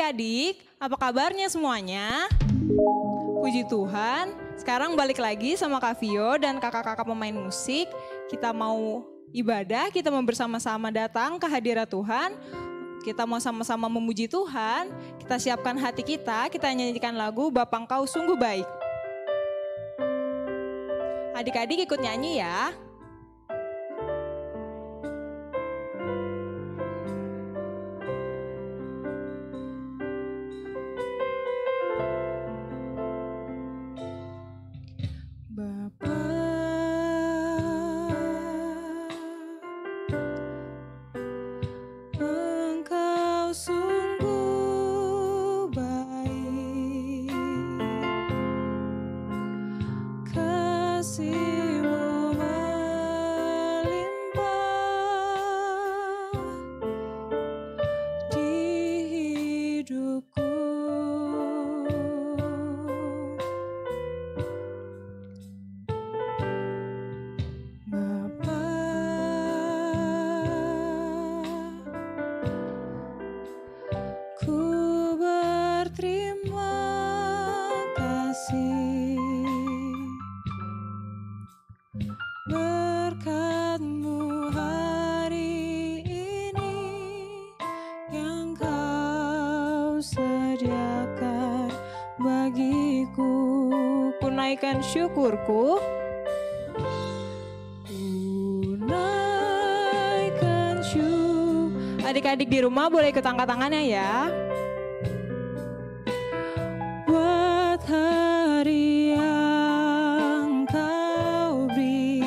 adik-adik, apa kabarnya semuanya? Puji Tuhan, sekarang balik lagi sama Kak Vio dan kakak-kakak pemain musik. Kita mau ibadah, kita mau bersama-sama datang ke hadirat Tuhan. Kita mau sama-sama memuji Tuhan, kita siapkan hati kita nyanyikan lagu Bapa Engkau Sungguh Baik. Adik-adik ikut nyanyi ya. Naikkan syukurku, naikkan syukur. Adik-adik di rumah boleh ikut angkat tangannya ya. Buat hari yang kau beri,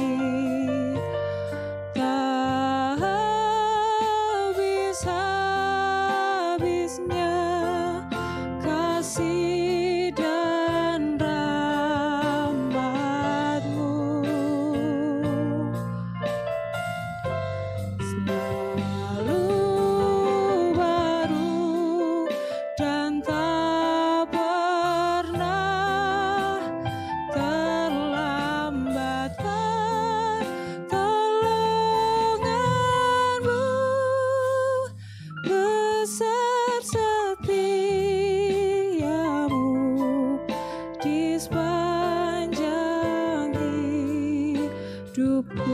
tak habis-habisnya kasih.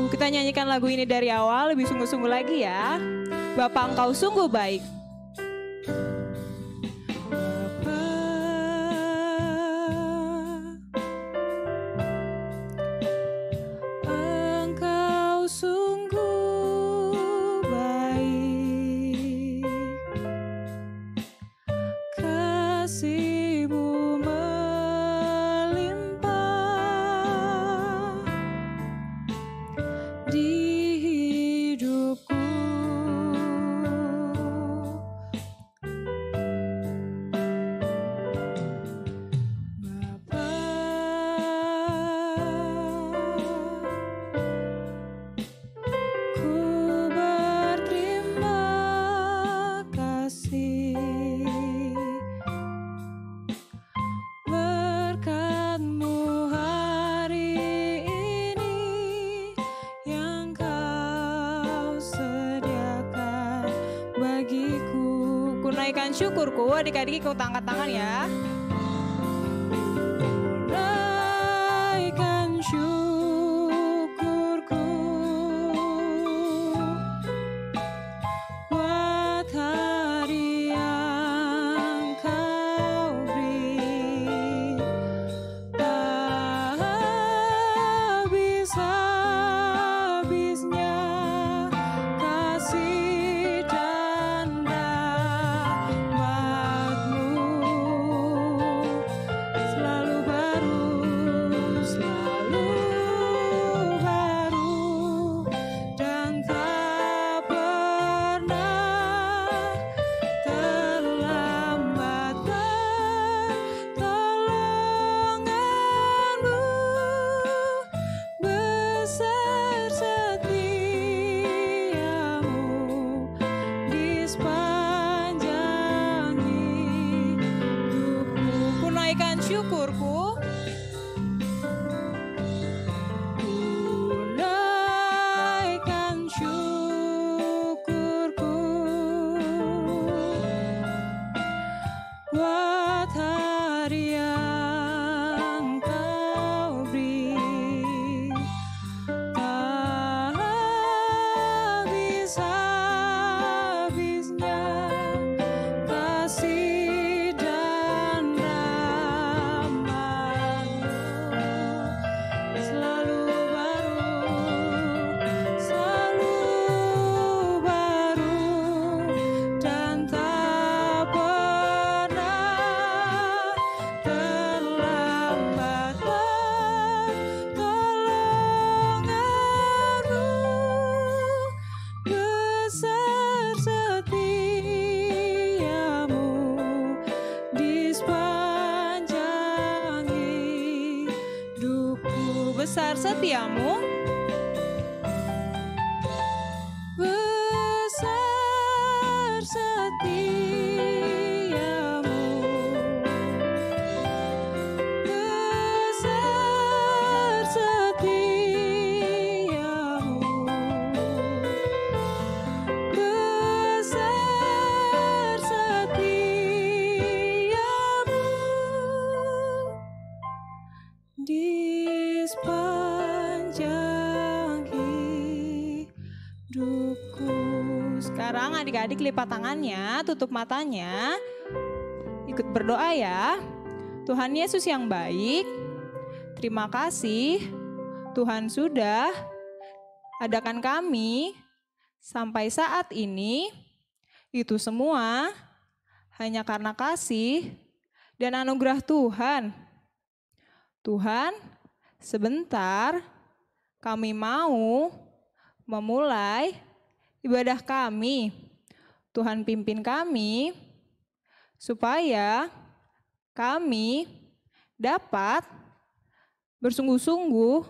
Kita nyanyikan lagu ini dari awal lebih sungguh-sungguh lagi ya. Bapa Engkau sungguh baik. Engkau sungguh baik, kasih-Mu di hidupku. Bapa, ku berterima kasih berkat-Mu hari ini yang Kau sediakan bagiku. Ku naikkan syukurku, adik-adik ikut angkat tangan ya. Naikkan syukurku buat hari yang Kau beri, tak habis-habisnya kasih dan rahmat-Mu selalu baru dan tak pernah terlambat. Pertolongan-Mu besar, setia-Mu di sepanjang hidupku. Ku naikkan syukurku, ku naikkan syukurku besar setiamu. Besar setiamu. Besar setiamu. Besar setiamu. Di sepanjang hidupku. Sekarang adik-adik lipat tangannya, tutup matanya. Ikut berdoa ya. Tuhan Yesus yang baik, terima kasih Tuhan sudah adakan kami sampai saat ini. Itu semua hanya karena kasih dan anugerah Tuhan. Tuhan, sebentar kami mau memulai ibadah kami. Tuhan pimpin kami supaya kami dapat bersungguh-sungguh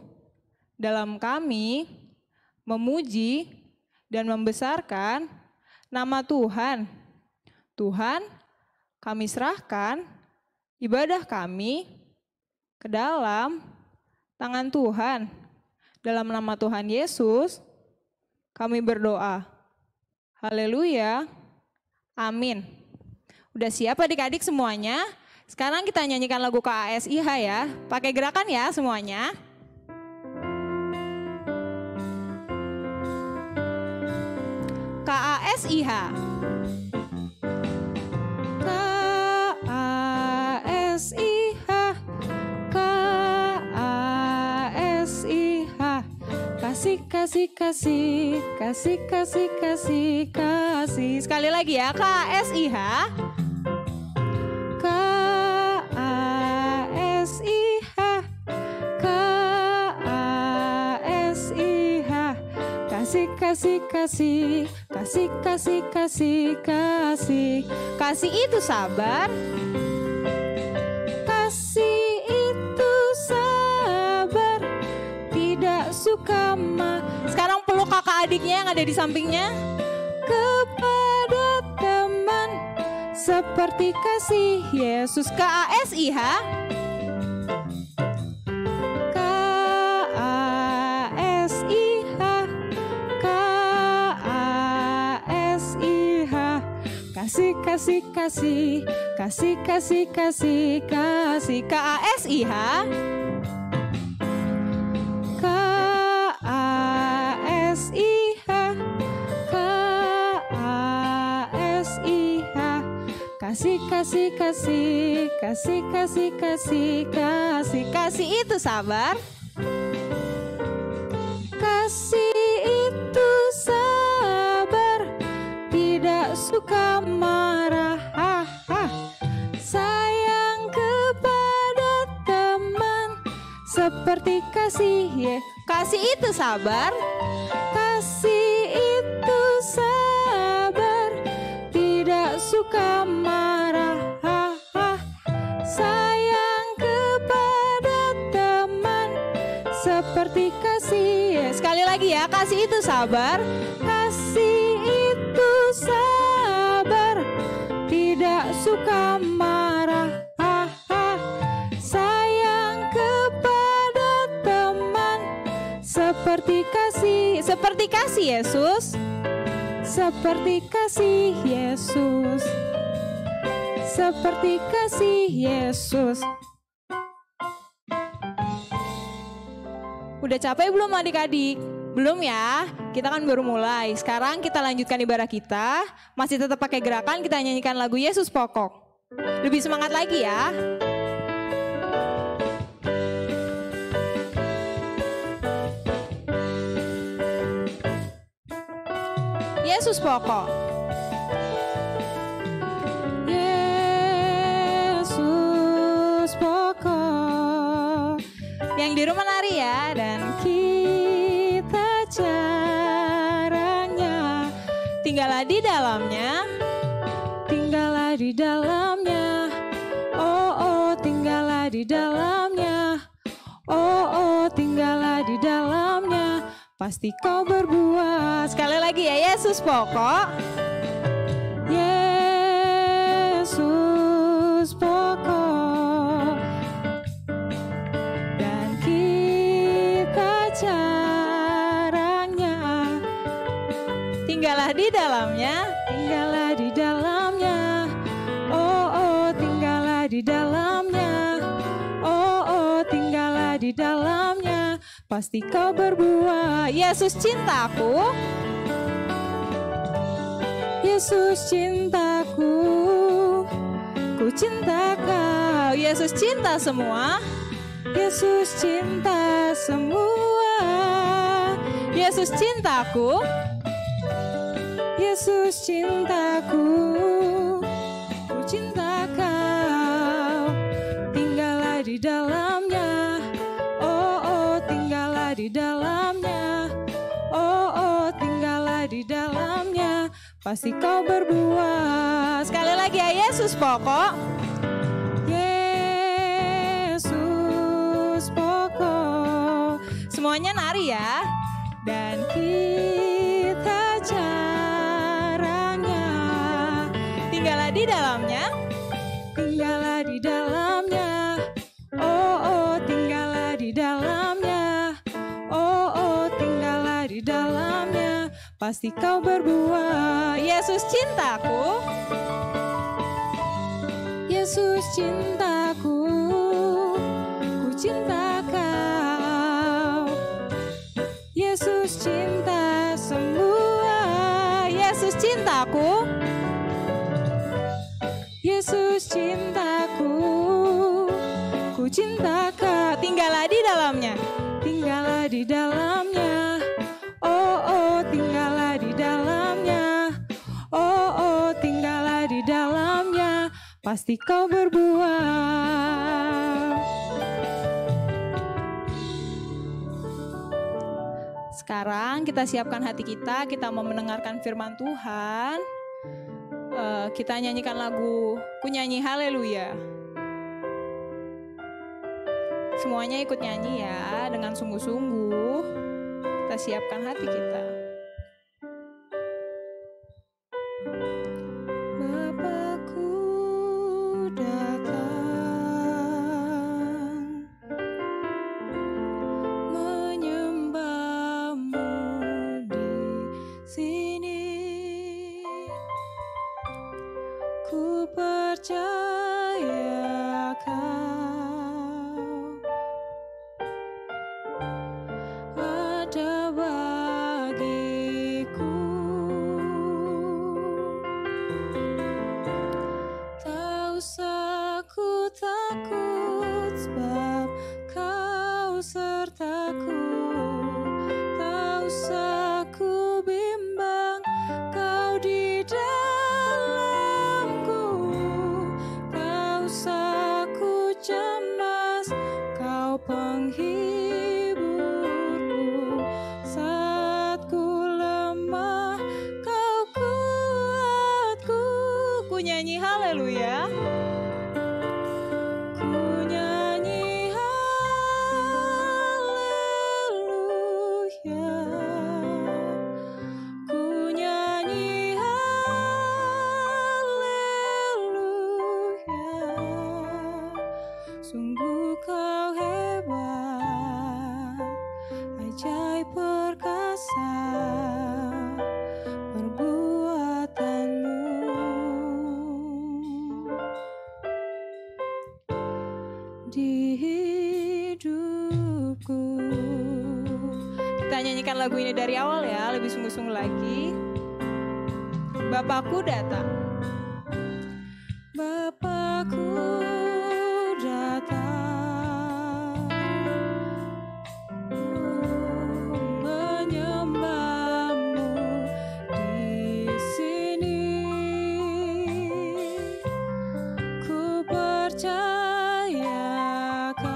dalam kami memuji dan membesarkan nama Tuhan. Tuhan, kami serahkan ibadah kami ke dalam tangan Tuhan. Dalam nama Tuhan Yesus, kami berdoa. Haleluya. Amin. Udah siap adik-adik semuanya? Sekarang kita nyanyikan lagu KASIH ya. Pakai gerakan ya semuanya. KASIH. Kasih, kasih, kasih, kasih, kasih, kasih, kasih. Sekali lagi ya, KASIH. KASIH. KASIH. Kasih, kasih, kasih, kasih, kasih, kasih, kasih. Kasih itu sabar. Kasih itu sabar. Tidak suka Sekarang peluk kakak adiknya yang ada di sampingnya. Kepada teman seperti kasih Yesus. KASIH. KASIH. KASIH. Kasih, kasih, kasih, kasih, kasih, kasih, kasih. KASIH. Kasih, kasih, kasih, kasih, kasih, kasih, kasih. Kasih itu sabar. Kasih itu sabar. Tidak suka marah. Sayang kepada teman seperti kasih. Kasih itu sabar. Kasih itu sabar. Tidak suka marah. Sayang kepada teman seperti kasih. Sekali lagi ya, kasih itu sabar. Kasih itu sabar. Tidak suka marah. Sayang kepada teman seperti kasih. Seperti kasih Yesus. Seperti kasih Yesus. Seperti kasih Yesus. Udah capek belum adik-adik? Belum ya? Kita kan baru mulai. Sekarang kita lanjutkan ibadah kita. Masih tetap pakai gerakan, kita nyanyikan lagu Yesus Pokok. Lebih semangat lagi ya. Yesus pokok. Yesus pokok. Yang di rumah nari ya. Dan kita jarangnya. Tinggallah di dalamnya. Tinggallah di dalamnya. Oh, oh, tinggallah di dalamnya. Oh, oh, tinggallah di dalamnya, pasti kau berbuah. Sekali lagi ya, Yesus pokok. Yesus pokok, dan kita caranya. Tinggallah di dalamnya, tinggallah di dalamnya. Oh, oh, tinggallah di dalamnya. Oh, oh, tinggallah di dalamnya, pasti kau berbuah. Yesus cintaku, Yesus cintaku, ku cinta kau. Yesus cinta semua, Yesus cinta semua. Yesus cintaku, Yesus cintaku, ku cinta kau. Tinggallah di dalamnya, oh, oh, tinggallah di dalamnya. Oh, oh, tinggallah di dalamnya, pasti kau berbuah. Sekali lagi ya, Yesus pokok. Yesus pokok. Semuanya nari ya. Dan kita caranya. Tinggallah di dalamnya. Tinggallah di dalamnya. Oh, oh, tinggallah di dalamnya. Oh, oh, tinggallah di dalamnya, pasti kau berbuah. Yesus cintaku, Yesus cintaku, ku cinta kau. Yesus cinta semua. Yesus cintaku, Yesus cintaku, ku cinta kau. Tinggallah di dalamnya, tinggallah di dalamnya. Oh, oh, tinggallah di dalamnya. Oh, oh, tinggallah di dalamnya, pasti kau berbuah. Sekarang kita siapkan hati kita mau mendengarkan firman Tuhan. Kita nyanyikan lagu Ku Nyanyi Haleluya. Semuanya ikut nyanyi ya, dengan sungguh-sungguh. Kita siapkan hati kita. Bapakku datang menyembahmu di sini. Ku percaya kau ada bagiku. Tak usah ku takut sebab kau sertaku. Tak usah ku bimbang, kau di dalamku. Tak usah ku cemas, kau penghiburku. Saat ku lemah, kau kuatku. Ku nyanyi haleluya. Ku nyanyi haleluya. Ku nyanyi haleluya. Sungguh kau hebat, ajaib perkasa perbuatanmu. Di hidupku. Kita nyanyikan lagu ini dari awal ya, lebih sungguh-sungguh lagi. Bapakku datang. Bapakku datang menyembahmu di sini. Ku percaya kau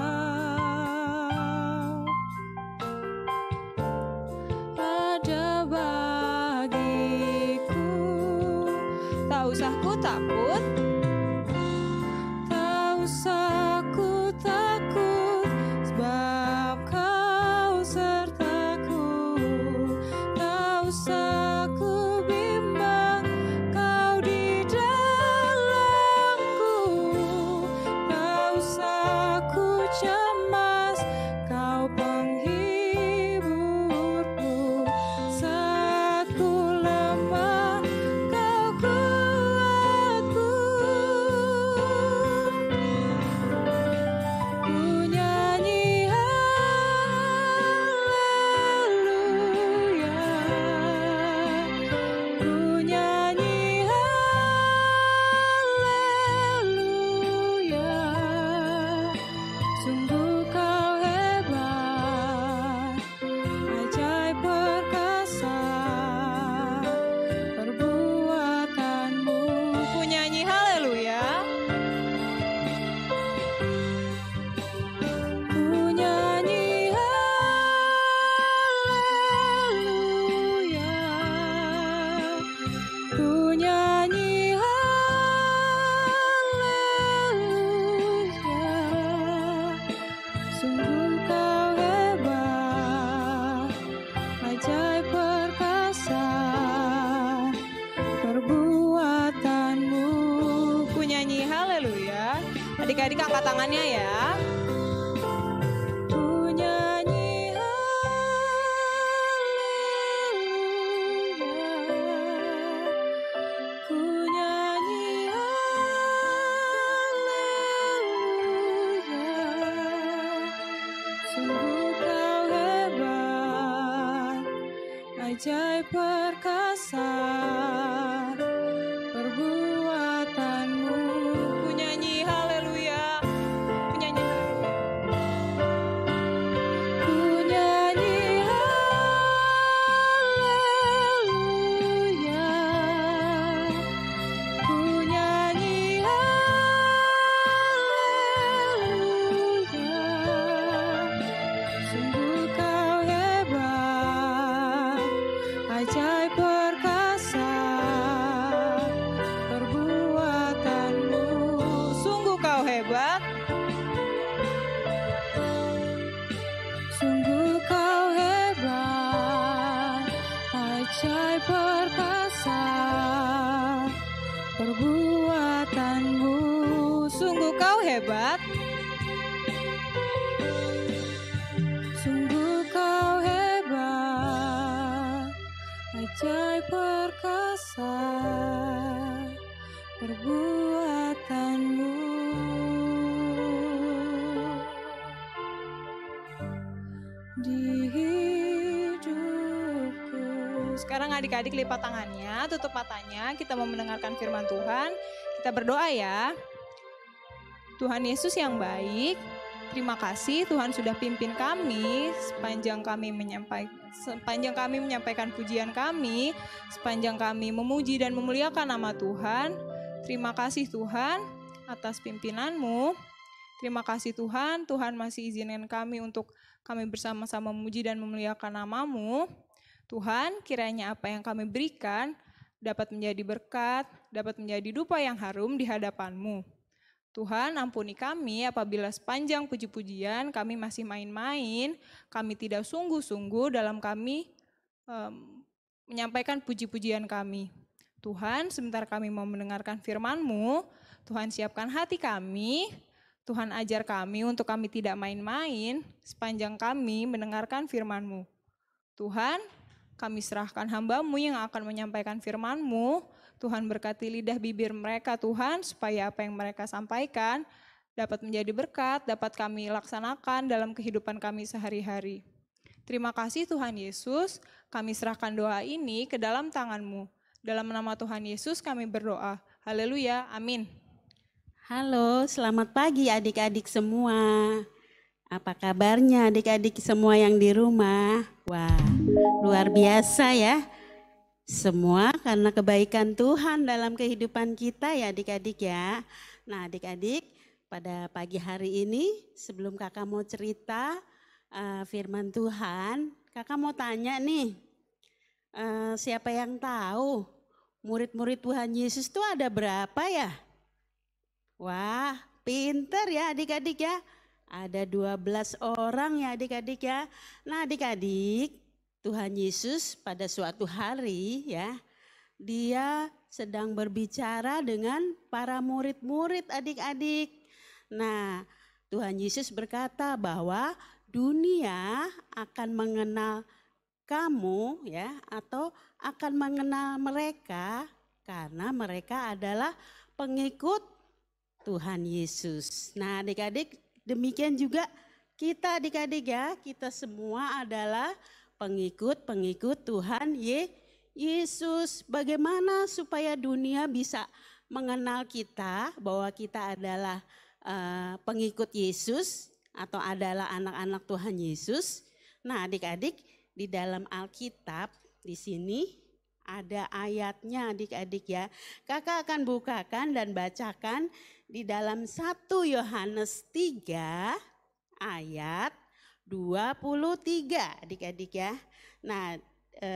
ada bagiku. Tak usah ku takut, tak usah ku takut sebab kau cemas, Kau penghiburku. Saat ku lemah, Kau kuatku. Ku nyanyi haleluya, ku nyanyi haleluya. Sungguh Kau hebat, ajaib perkasa perbuatanmu. Ku nyanyi haleluya. Ku nyanyi haleluya, ku nyanyi haleluya. Sungguh Kau hebat, ajaib perkasa perbuatanmu. Ku nyanyi haleluya. Adik-adik angkat tangannya ya. Ku nyanyi haleluya, ku nyanyi haleluya. Sungguh Kau hebat, ajaib perkasa perbuatanmu. Ku nyanyi haleluya, ku nyanyi haleluya. Ku nyanyi haleluya, ku nyanyi haleluya. Sungguh Kau hebat, ajaib perkasa perbuatanmu. Sungguh Kau hebat, sungguh Kau hebat, ajaib perkasa perbuatanmu. Sungguh Kau hebat, sungguh Kau hebat, ajaib perkasa perbuatanmu. Di hidupku. Sekarang adik-adik lipat tangannya, tutup matanya, kita mau mendengarkan firman Tuhan. Kita berdoa ya. Tuhan Yesus yang baik, terima kasih Tuhan sudah pimpin kami sepanjang kami menyampaikan pujian kami, sepanjang kami memuji dan memuliakan nama Tuhan. Terima kasih Tuhan atas pimpinan-Mu. Terima kasih Tuhan, Tuhan masih izinkan kami untuk kami bersama-sama memuji dan memuliakan nama-Mu. Tuhan, kiranya apa yang kami berikan dapat menjadi berkat, dapat menjadi dupa yang harum di hadapan-Mu. Tuhan, ampuni kami apabila sepanjang puji-pujian kami masih main-main, kami tidak sungguh-sungguh dalam kami menyampaikan puji-pujian kami. Tuhan, sebentar kami mau mendengarkan firman-Mu, Tuhan siapkan hati kami, Tuhan ajar kami untuk kami tidak main-main sepanjang kami mendengarkan firman-Mu. Tuhan, kami serahkan hamba-Mu yang akan menyampaikan firman-Mu. Tuhan berkati lidah bibir mereka Tuhan, supaya apa yang mereka sampaikan dapat menjadi berkat, dapat kami laksanakan dalam kehidupan kami sehari-hari. Terima kasih Tuhan Yesus, kami serahkan doa ini ke dalam tangan-Mu. Dalam nama Tuhan Yesus kami berdoa. Haleluya, amin. Halo, selamat pagi adik-adik semua. Apa kabarnya adik-adik semua yang di rumah? Wah, luar biasa ya. Semua karena kebaikan Tuhan dalam kehidupan kita ya adik-adik ya. Nah adik-adik, pada pagi hari ini sebelum kakak mau cerita firman Tuhan, kakak mau tanya nih, siapa yang tahu murid-murid Tuhan Yesus itu ada berapa ya? Wah, pinter ya adik-adik ya. Ada 12 orang ya adik-adik ya. Nah adik-adik, Tuhan Yesus pada suatu hari ya, dia sedang berbicara dengan para murid-murid adik-adik. Nah, Tuhan Yesus berkata bahwa dunia akan mengenal kamu ya, atau akan mengenal mereka karena mereka adalah pengikut Tuhan Yesus. Nah, adik-adik, demikian juga kita adik-adik ya, kita semua adalah pengikut Tuhan Yesus. Bagaimana supaya dunia bisa mengenal kita bahwa kita adalah pengikut Yesus atau adalah anak-anak Tuhan Yesus? Nah, adik-adik, di dalam Alkitab di sini ada ayatnya adik-adik ya. Kakak akan bukakan dan bacakan di dalam 1 Yohanes 3 ayat 23 adik-adik ya. Nah,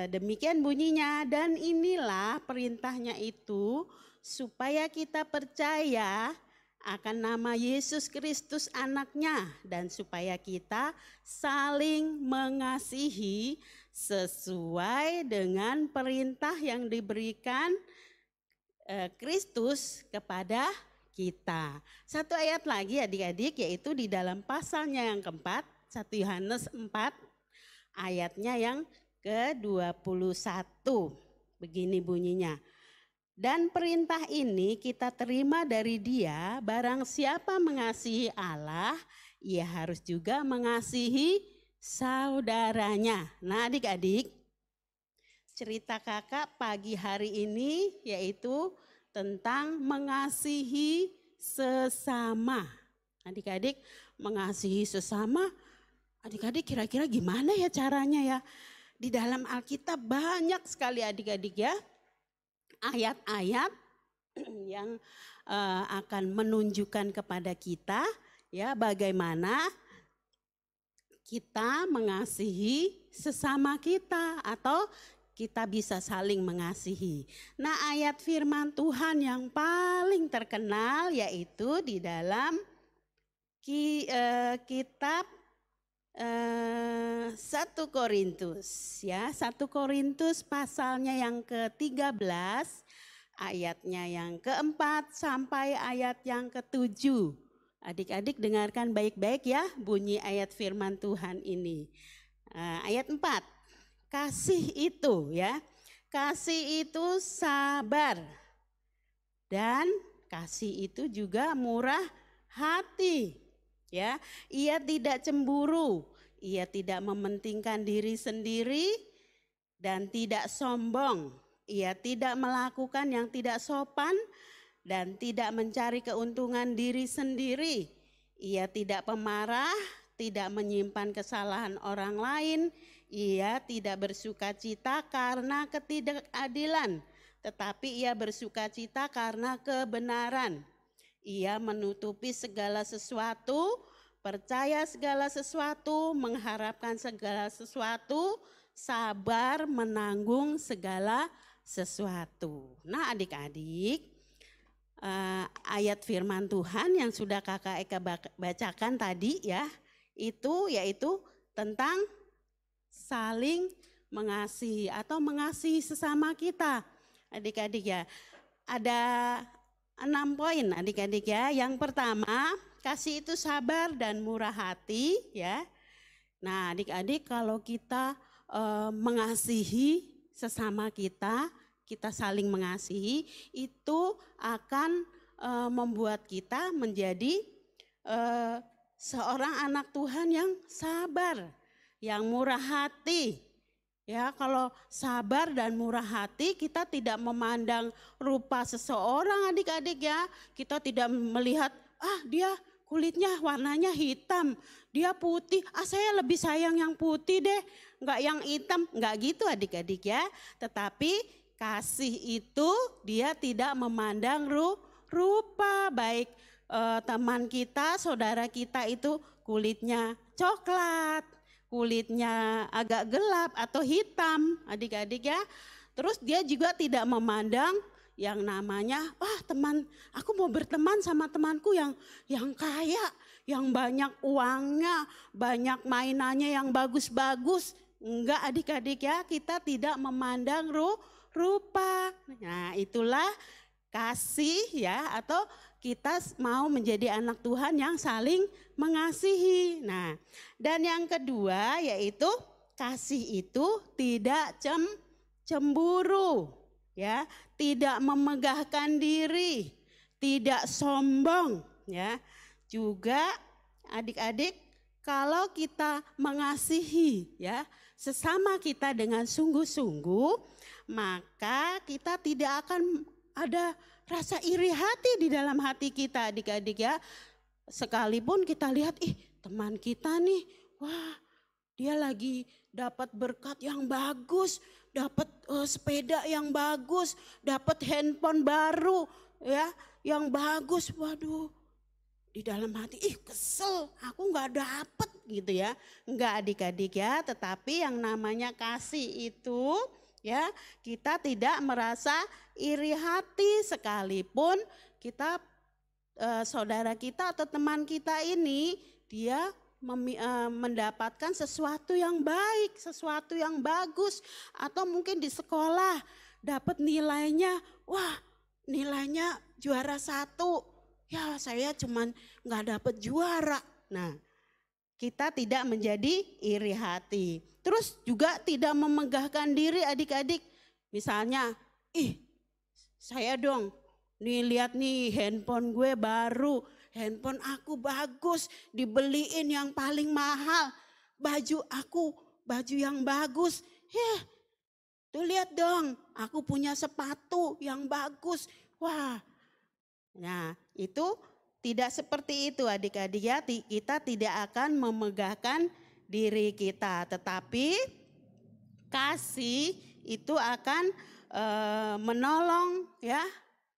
demikian bunyinya, dan inilah perintahnya itu supaya kita percaya akan nama Yesus Kristus anaknya, dan supaya kita saling mengasihi sesuai dengan perintah yang diberikan Kristus kepada kita. Satu ayat lagi adik-adik, yaitu di dalam pasalnya yang keempat, 1 Yohanes 4 ayatnya yang ke-21. Begini bunyinya. Dan perintah ini kita terima dari Dia, barang siapa mengasihi Allah, ia harus juga mengasihi saudaranya. Nah, adik-adik, cerita kakak pagi hari ini yaitu tentang mengasihi sesama. Adik-adik, mengasihi sesama, adik-adik kira-kira gimana ya caranya ya? Di dalam Alkitab banyak sekali adik-adik ya, ayat-ayat yang akan menunjukkan kepada kita ya bagaimana kita mengasihi sesama kita atau kita bisa saling mengasihi. Nah, ayat firman Tuhan yang paling terkenal yaitu di dalam kitab 1 Korintus ya, 1 Korintus pasalnya yang ke-13 ayatnya yang ke-4 sampai ayat yang ke-7. Adik-adik dengarkan baik-baik ya bunyi ayat firman Tuhan ini. Ayat 4. Kasih itu ya, kasih itu sabar, dan kasih itu juga murah hati. Ya, ia tidak cemburu, ia tidak mementingkan diri sendiri dan tidak sombong. Ia tidak melakukan yang tidak sopan dan tidak mencari keuntungan diri sendiri. Ia tidak pemarah, tidak menyimpan kesalahan orang lain. Ia tidak bersukacita karena ketidakadilan, tetapi ia bersukacita karena kebenaran. Ia menutupi segala sesuatu, percaya segala sesuatu, mengharapkan segala sesuatu, sabar menanggung segala sesuatu. Nah, adik-adik, ayat firman Tuhan yang sudah kakak Eka bacakan tadi ya, itu yaitu tentang saling mengasihi atau mengasihi sesama kita. Adik-adik ya, ada 6 poin adik-adik ya. Yang pertama, kasih itu sabar dan murah hati ya. Nah, adik-adik, kalau kita mengasihi sesama kita, kita saling mengasihi, itu akan membuat kita menjadi seorang anak Tuhan yang sabar, yang murah hati. Ya, kalau sabar dan murah hati, kita tidak memandang rupa seseorang adik-adik ya. Kita tidak melihat, dia kulitnya warnanya hitam, dia putih, saya lebih sayang yang putih deh, enggak yang hitam. Enggak gitu adik-adik ya. Tetapi kasih itu dia tidak memandang rupa, baik teman kita, saudara kita itu kulitnya coklat, kulitnya agak gelap atau hitam adik-adik ya. Terus dia juga tidak memandang yang namanya, teman, aku mau berteman sama temanku yang kaya, yang banyak uangnya, banyak mainannya yang bagus-bagus. Enggak adik-adik ya, kita tidak memandang rupa. Nah, itulah kasih ya, atau kita mau menjadi anak Tuhan yang saling mengasihi. Nah, dan yang kedua yaitu kasih itu tidak cemburu, ya, tidak memegahkan diri, tidak sombong, ya. Juga adik-adik, kalau kita mengasihi, ya, sesama kita dengan sungguh-sungguh, maka kita tidak akan ada rasa iri hati di dalam hati kita, adik-adik, ya. Sekalipun kita lihat, teman kita nih, wah, dia lagi dapat berkat yang bagus, dapat sepeda yang bagus, dapat handphone baru, ya, yang bagus. Waduh, di dalam hati, kesel, aku nggak dapet gitu ya. Enggak, adik-adik, ya. Tetapi yang namanya kasih itu, ya, kita tidak merasa iri hati sekalipun kita saudara kita atau teman kita ini dia mendapatkan sesuatu yang baik, sesuatu yang bagus, atau mungkin di sekolah dapat nilainya, wah, nilainya juara 1, ya saya cuman nggak dapat juara. Nah, kita tidak menjadi iri hati. Terus juga tidak memegahkan diri, adik-adik. Misalnya, saya dong, nih lihat nih handphone gue baru, handphone aku bagus, dibeliin yang paling mahal. Baju aku, baju yang bagus. Tuh lihat dong, aku punya sepatu yang bagus. Wah, nah itu tidak seperti itu, adik-adik, ya. Kita tidak akan memegahkan diri kita, tetapi kasih itu akan menolong, ya,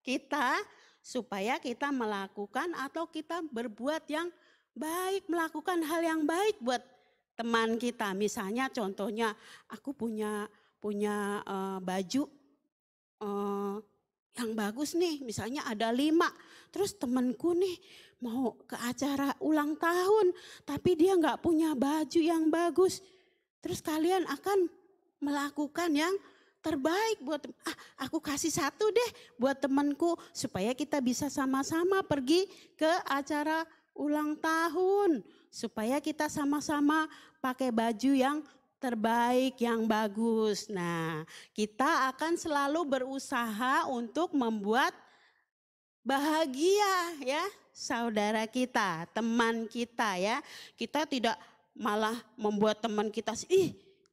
kita supaya kita melakukan atau kita berbuat yang baik, melakukan hal yang baik buat teman kita. Misalnya contohnya aku punya baju yang bagus nih, misalnya ada 5, terus temanku nih mau ke acara ulang tahun tapi dia nggak punya baju yang bagus. Terus kalian akan melakukan yang terbaik buat, aku kasih 1 deh buat temanku supaya kita bisa sama-sama pergi ke acara ulang tahun, supaya kita sama-sama pakai baju yang terbaik, yang bagus. Nah, kita akan selalu berusaha untuk membuat bahagia, ya, saudara kita, teman kita, ya. Kita tidak malah membuat teman kita,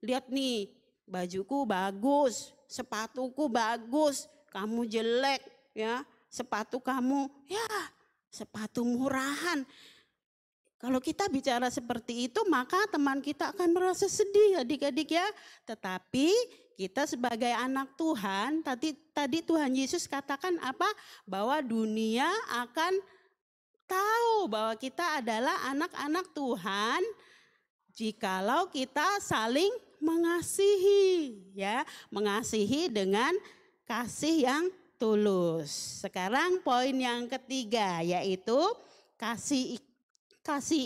lihat nih, bajuku bagus, sepatuku bagus, kamu jelek, ya, sepatu kamu, ya, sepatu murahan. Kalau kita bicara seperti itu, maka teman kita akan merasa sedih, adik-adik, ya. Tetapi kita sebagai anak Tuhan, tadi Tuhan Yesus katakan apa? Bahwa dunia akan tahu bahwa kita adalah anak-anak Tuhan jikalau kita saling mengasihi, ya, mengasihi dengan kasih yang tulus. Sekarang poin yang ketiga, yaitu kasih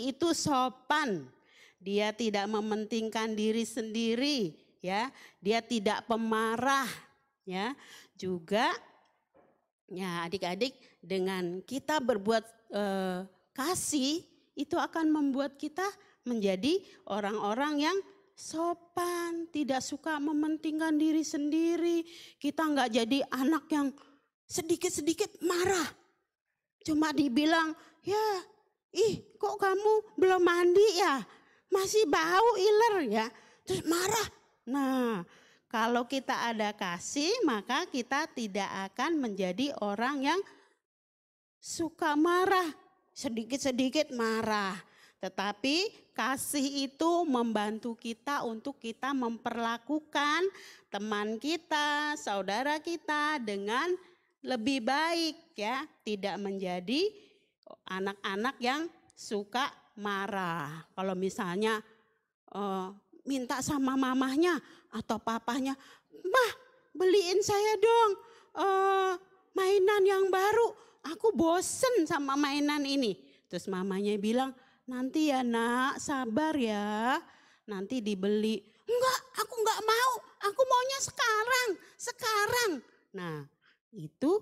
itu sopan. Dia tidak mementingkan diri sendiri, ya. Dia tidak pemarah, ya. Juga, ya, adik-adik, dengan kita berbuat kasih itu akan membuat kita menjadi orang-orang yang sopan, tidak suka mementingkan diri sendiri. Kita nggak jadi anak yang sedikit-sedikit marah. Cuma dibilang, ya, kok kamu belum mandi ya? Masih bau iler ya? Terus marah. Nah, kalau kita ada kasih, maka kita tidak akan menjadi orang yang suka marah, sedikit-sedikit marah. Tetapi kasih itu membantu kita untuk kita memperlakukan teman kita, saudara kita dengan lebih baik, ya. Tidak menjadi anak-anak yang suka marah. Kalau misalnya minta sama mamahnya atau papahnya, "Mah, beliin saya dong mainan yang baru. Aku bosen sama mainan ini." Terus mamanya bilang, "Nanti ya nak, sabar ya, nanti dibeli." "Enggak, aku enggak mau, aku maunya sekarang." Nah, itu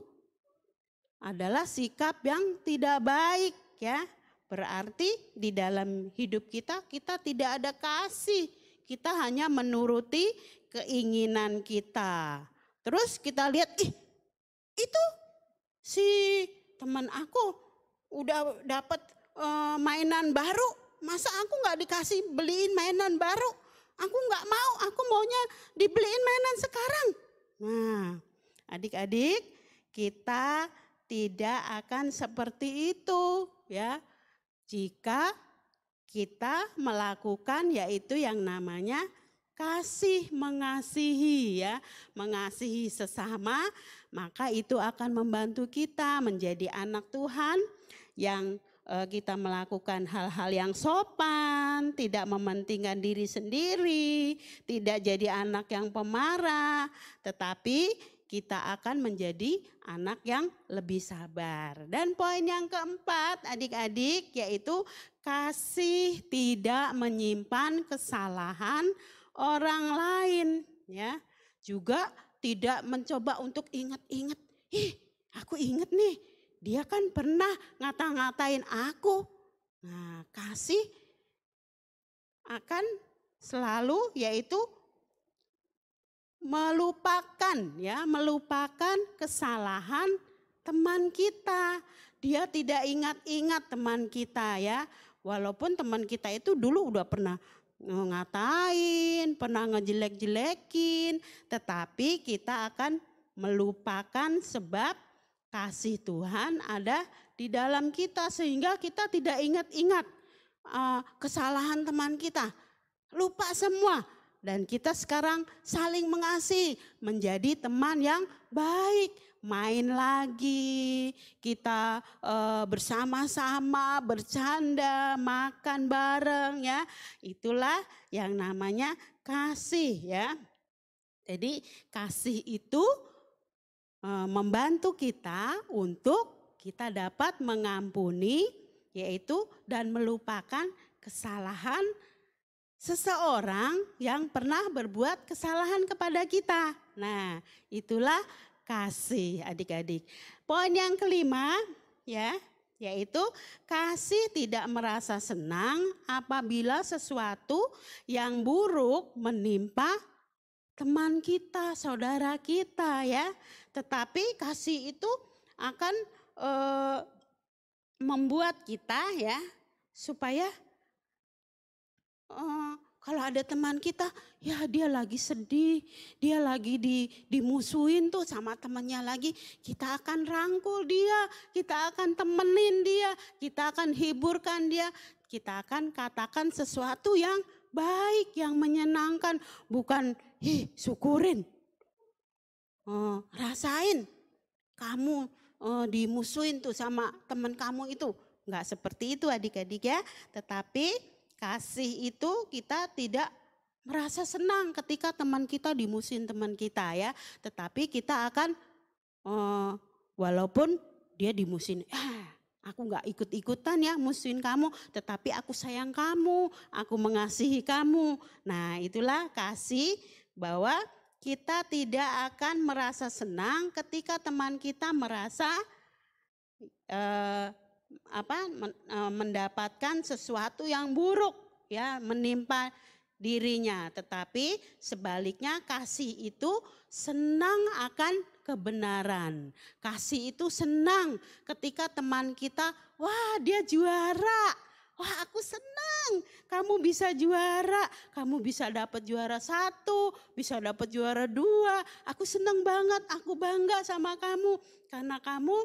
adalah sikap yang tidak baik ya. Berarti di dalam hidup kita tidak ada kasih. Kita hanya menuruti keinginan kita. Terus kita lihat, itu si teman aku udah dapat mainan baru. Masa aku nggak dikasih beliin mainan baru? Aku nggak mau, aku maunya dibeliin mainan sekarang. Nah, adik-adik, kita tidak akan seperti itu ya. Jika kita melakukan yaitu yang namanya kasih mengasihi ya. Mengasihi sesama, maka itu akan membantu kita menjadi anak Tuhan yang kita melakukan hal-hal yang sopan, tidak mementingkan diri sendiri, tidak jadi anak yang pemarah, tetapi kita akan menjadi anak yang lebih sabar. Dan poin yang keempat adik-adik yaitu kasih tidak menyimpan kesalahan orang lain ya. Juga tidak mencoba untuk ingat-ingat, aku ingat nih dia kan pernah ngata-ngatain aku. Nah, kasih akan selalu yaitu melupakan kesalahan teman kita. Dia tidak ingat-ingat teman kita ya. Walaupun teman kita itu dulu udah pernah ngatain, pernah ngejelek-jelekin, tetapi kita akan melupakan sebab kasih Tuhan ada di dalam kita sehingga kita tidak ingat-ingat kesalahan teman kita. Lupa semua. Dan kita sekarang saling mengasihi, menjadi teman yang baik. Main lagi, kita bersama-sama, bercanda, makan bareng ya. Itulah yang namanya kasih ya. Jadi kasih itu membantu kita untuk kita dapat mengampuni yaitu dan melupakan kesalahan seseorang yang pernah berbuat kesalahan kepada kita. Nah, itulah kasih adik-adik. Poin yang kelima ya, yaitu kasih tidak merasa senang apabila sesuatu yang buruk menimpa teman kita, saudara kita ya. Tetapi kasih itu akan membuat kita ya supaya kalau ada teman kita, ya dia lagi sedih, dia lagi dimusuhin tuh sama temannya lagi. Kita akan rangkul dia, kita akan temenin dia, kita akan hiburkan dia. Kita akan katakan sesuatu yang baik, yang menyenangkan. Bukan, syukurin, rasain kamu dimusuhin tuh sama teman kamu itu. Enggak seperti itu adik-adik ya, tetapi kasih itu kita tidak merasa senang ketika teman kita dimusuhin teman kita ya. Tetapi kita akan walaupun dia dimusuhin, aku gak ikut-ikutan ya musuhin kamu. Tetapi aku sayang kamu, aku mengasihi kamu. Nah itulah kasih bahwa kita tidak akan merasa senang ketika teman kita merasa mendapatkan sesuatu yang buruk ya menimpa dirinya, tetapi sebaliknya kasih itu senang akan kebenaran. Kasih itu senang ketika teman kita, wah dia juara, wah aku senang kamu bisa juara, kamu bisa dapat juara 1, bisa dapat juara 2, aku senang banget, aku bangga sama kamu karena kamu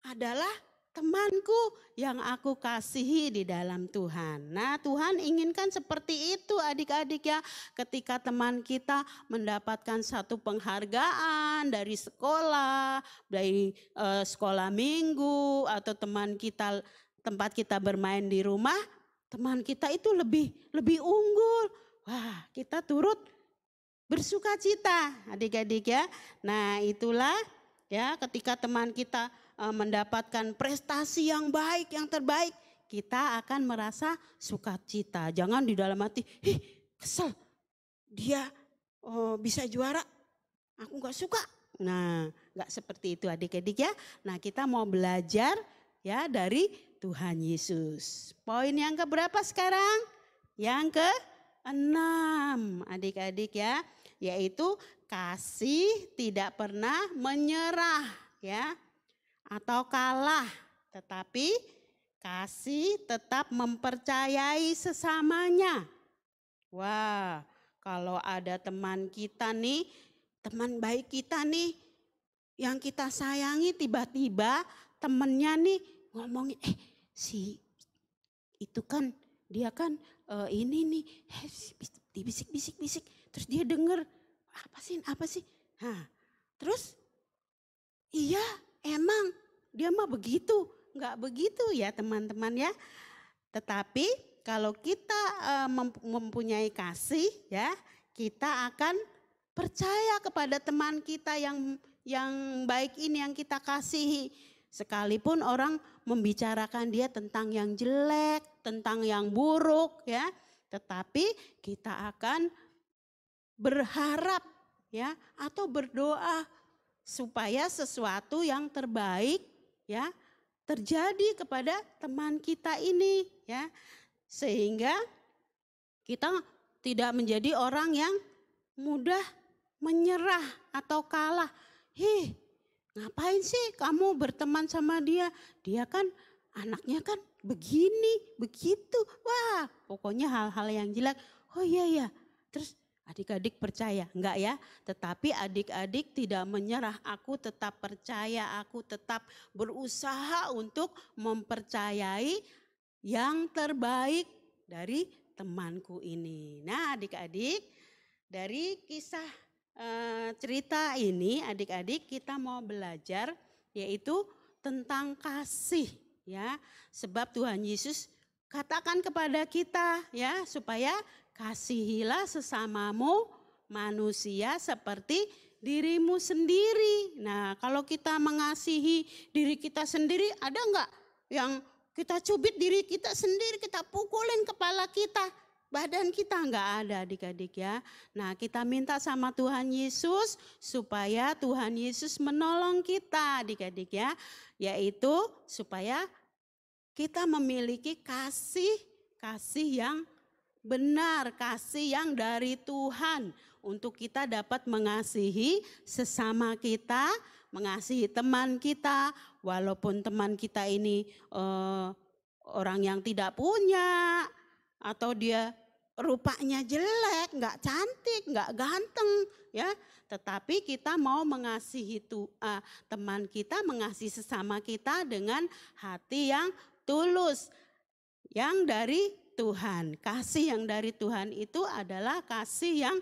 adalah temanku yang aku kasihi di dalam Tuhan. Nah Tuhan inginkan seperti itu adik-adik ya. Ketika teman kita mendapatkan satu penghargaan dari sekolah, dari sekolah minggu atau teman kita tempat kita bermain di rumah, teman kita itu lebih unggul. Wah kita turut bersuka cita adik-adik ya. Nah itulah ya ketika teman kita mendapatkan prestasi yang baik, yang terbaik, kita akan merasa sukacita. Jangan di dalam hati, kesel, dia bisa juara, aku gak suka. Nah, enggak seperti itu adik-adik ya. Nah, kita mau belajar ya dari Tuhan Yesus. Poin yang keberapa sekarang? Yang ke-6 adik-adik ya. Yaitu kasih tidak pernah menyerah ya. Atau kalah. Tetapi kasih tetap mempercayai sesamanya. Wah, kalau ada teman kita nih, teman baik kita nih, yang kita sayangi tiba-tiba temennya nih ngomongin, si itu kan dia kan ini nih, dibisik-bisik-bisik, terus dia denger, apa sih? Nah, terus iya emang dia mah begitu, enggak begitu ya teman-teman ya. Tetapi kalau kita mempunyai kasih ya, kita akan percaya kepada teman kita yang baik ini yang kita kasihi. Sekalipun orang membicarakan dia tentang yang jelek, tentang yang buruk ya, tetapi kita akan berharap ya atau berdoa supaya sesuatu yang terbaik ya terjadi kepada teman kita ini ya. Sehingga kita tidak menjadi orang yang mudah menyerah atau kalah. Ngapain sih kamu berteman sama dia? Dia kan anaknya kan begini, begitu. Wah, pokoknya hal-hal yang jelek. Oh iya. Terus adik-adik percaya? Enggak ya. Tetapi adik-adik tidak menyerah. Aku tetap percaya, aku tetap berusaha untuk mempercayai yang terbaik dari temanku ini. Nah adik-adik, dari kisah cerita ini adik-adik kita mau belajar yaitu tentang kasih ya. Sebab Tuhan Yesus katakan kepada kita ya supaya kasihilah sesamamu manusia seperti dirimu sendiri. Nah kalau kita mengasihi diri kita sendiri, ada enggak yang kita cubit diri kita sendiri, kita pukulin kepala kita, badan kita? Enggak ada adik-adik ya. Nah kita minta sama Tuhan Yesus supaya Tuhan Yesus menolong kita adik-adik ya. Yaitu supaya kita memiliki kasih yang benar, kasih yang dari Tuhan. Untuk kita dapat mengasihi sesama kita, mengasihi teman kita, walaupun teman kita ini orang yang tidak punya, atau dia rupanya jelek, nggak cantik, nggak ganteng, ya. Tetapi kita mau mengasihi teman kita, mengasihi sesama kita dengan hati yang tulus, yang dari Tuhan. Kasih yang dari Tuhan itu adalah kasih yang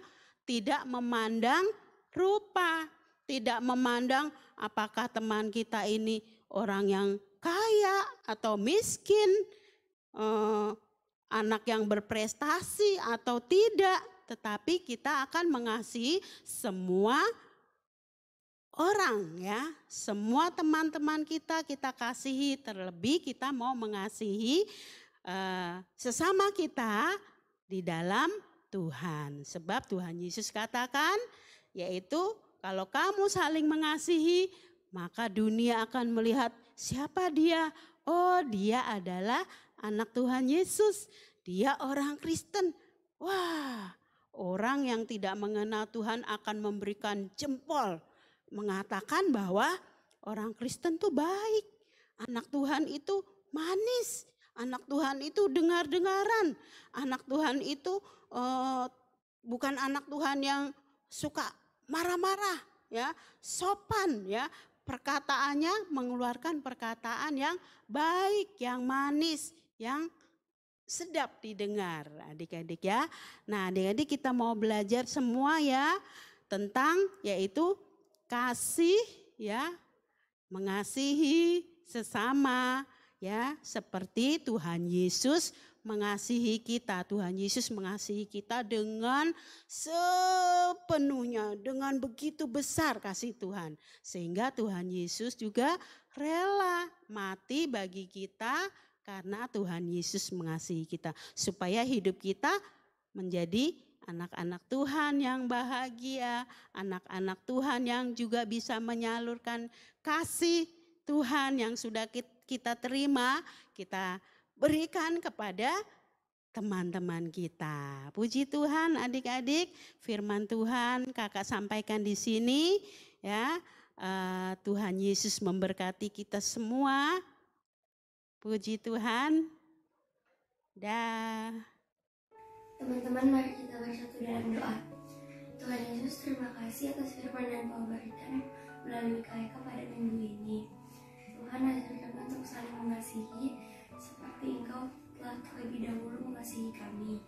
tidak memandang rupa, tidak memandang apakah teman kita ini orang yang kaya atau miskin, anak yang berprestasi atau tidak, tetapi kita akan mengasihi semua orang ya, semua teman-teman kita kasihi, terlebih kita mau mengasihi sesama kita di dalam Tuhan. Sebab Tuhan Yesus katakan yaitu kalau kamu saling mengasihi maka dunia akan melihat siapa dia. Oh dia adalah anak Tuhan Yesus, dia orang Kristen. Wah, orang yang tidak mengenal Tuhan akan memberikan jempol, mengatakan bahwa orang Kristen itu baik, anak Tuhan itu manis, anak Tuhan itu dengar-dengaran, anak Tuhan itu bukan anak Tuhan yang suka marah-marah, ya, sopan, ya, perkataannya mengeluarkan perkataan yang baik, yang manis, yang sedap didengar, adik-adik ya. Nah, adik-adik kita mau belajar semua ya tentang yaitu kasih ya, mengasihi sesama ya, seperti Tuhan Yesus mengasihi kita. Tuhan Yesus mengasihi kita dengan sepenuhnya, dengan begitu besar kasih Tuhan. Sehingga Tuhan Yesus juga rela mati bagi kita karena Tuhan Yesus mengasihi kita. Supaya hidup kita menjadi anak-anak Tuhan yang bahagia, anak-anak Tuhan yang juga bisa menyalurkan kasih Tuhan yang sudah kita terima, kita berikan kepada teman-teman kita. Puji Tuhan adik-adik, firman Tuhan kakak sampaikan di sini ya. Tuhan Yesus memberkati kita semua. Puji Tuhan. Dah. Teman-teman, mari kita bersatu dalam doa. Tuhan Yesus, terima kasih atas firman yang Kau berikan melalui KK pada minggu ini. Tuhan, ajar kami untuk saling mengasihi seperti Engkau telah terlebih dahulu mengasihi kami.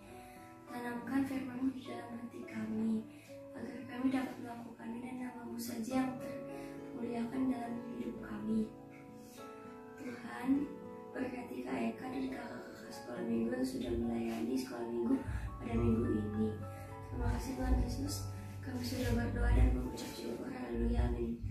Tanamkan firman-Mu di dalam hati kami, agar kami dapat melakukannya dan nama-Mu saja yang termuliakan dalam hidup kami. Tuhan, berkati Kak Eka dan kakak-kakak sekolah minggu yang sudah melayani sekolah minggu pada minggu ini. Terima kasih Tuhan Yesus, kami sudah berdoa dan mengucap syukur. Haleluya, amin.